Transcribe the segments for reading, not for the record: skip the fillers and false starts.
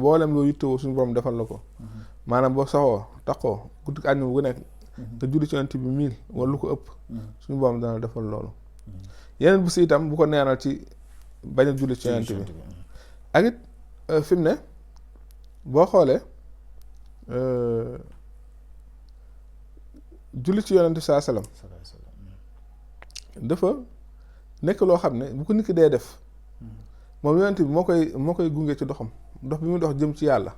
mboolem loo yittewoo suñu borom defal la ko maanaam boo saxoo taxoo guddi àjjuma gu nekk nga julli ci yonent bi 1000 wala lu ko ëpp suñu borom dana defal loolu yeneen bu si itam bu ko neenal ci bañ a julli ci yonent bi ak it fi mu ne boo xoolee julli ci yonent saa salaam dafa nekk loo xam ne bu ko nit ki dee def moom yonent bi moo koy gunge ci doxam dox bi muy dox jëm ci yàlla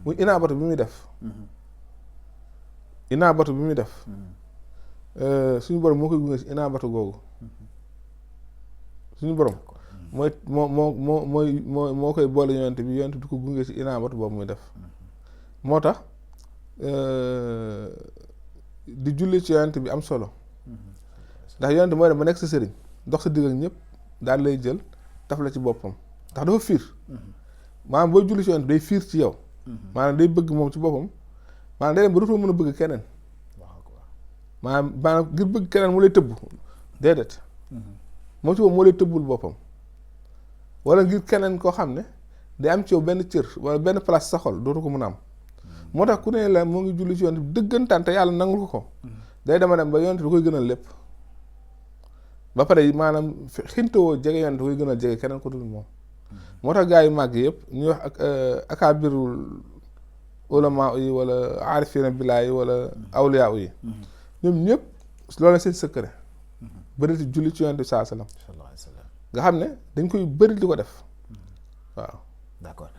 muy inaabatu bi muy def inaabatu bi muy def suñu borom moo koy gunge ci inaabatu googu suñu borom moo koy boole yonent bi di ko gunge ci inaabatu boobu muy def moo tax di julli ci yonent bi am solo ndax yonent mooy dem ba nekk sa sëriñ dox sa digg ak ñëpp daal lay jël taf la ci boppam ndax dafa fiir maanaam booy julli ci yonent day fiir ci yow maanaam day bëgg moom ci boppam maanaam day dem ba dootoo mën a bëgg keneen maanaam ngir bëgg keneen mu lay tëbb déedéet moom ci boppam moo lay tëbbul boppam wala ngir keneen koo xam ne day am ci yow benn cër wala benn place sa xol dootu ko mën a am moo tax ku ne la moo ngi julli ci yonent bi dëggantaan te yàlla nangul ko day dema dem ba yonent da koy gënal lépp ba pare maanaam xintawoo jege yonent da koy gënal jege keneen ko dul moom moo tax gaa yu màgg yëpp ñuy wax ak akaabirul ulama yi wala aarifina billaah yi wala awliyaa yi ñoom ñëpp loolu seen secret bëri ci julli ci yonent bi saa salaam nga xam ne dañ koy bëri di ko def waaw d'accord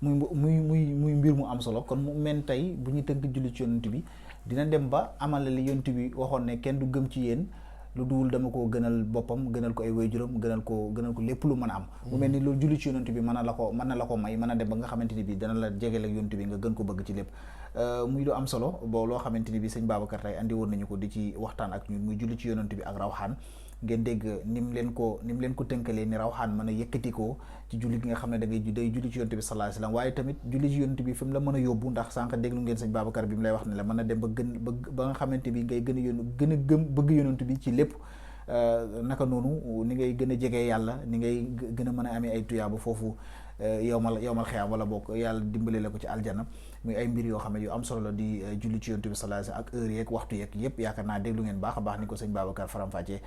muy mbir mu am solo kon mu mel tey bu ñu tënk julli ci yonent bi dina dem ba amala li yonent bi waxoon ne kenn du gëm ci yéen lu duwul dama ko gënal boppam gënal ko ay waajuram gënal ko lépp lu mën a am mu mel ni loolu julli ci yonent bi mën na la ko may mën a dem ba nga xamante ni bi dana la jegeel ak yonent bi nga gën ko bëgg ci lépp muy lu am solo boo loo xamante ni bi sëñ Babacar tey andi woon nañu ko di ci waxtaan ak ñun muy julli ci yonent bi ak rawxaan ngeen dégg ni mu leen ko tënkalee ni rawxaan mën a yëkkati ko ci julli gi nga xam ne day julli ci yonent bi sallallahu alayhi wasallam waaye tamit julli ci yonent bi fi mu la mën a yóbbu ndax sànq déglu ngeen sëñ Babacar bi mu lay wax ne la mën a dem ba nga xamante bi ngay gën a bëgg yonent bi ci lépp naka noonu ni ngay gën a jege yàlla ni ngay gën a mën a amee ay tuyaaba foofu yowmal xiyaam wala bokk yàlla dimbale la ko ci aljana muy ay mbir yoo xam ne yu am solo la di julli ci yonent bi sallallahu alayhi wasallam ak heure yeeg waxtu yeeg yëpp yaakaar naa déglu ngeen baax a baax ni ko sëñ Babacar faram-fàccee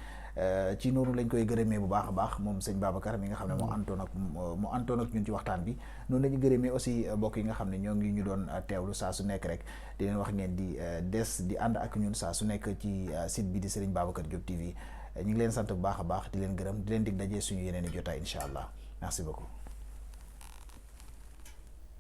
ci noonu lañ koy gërëmee bu baax a baax moom sëñ Babacar mi nga xam ne moo antoon ak ñun ci waxtaan bi noonu la ñu gërëmee aussi mbokk yi nga xam ne ñoo ngi ñu doon teewlu saa su nekk rek di leen wax ngeen di des di ànd ak ñun saa su nekk ci site bi di Serigne Babacar Diop TV ñu ngi leen sant bu baax a baax di leen gërëm di leen dig dajee suñu yeneen i jotaay incha allah merci beaucoup.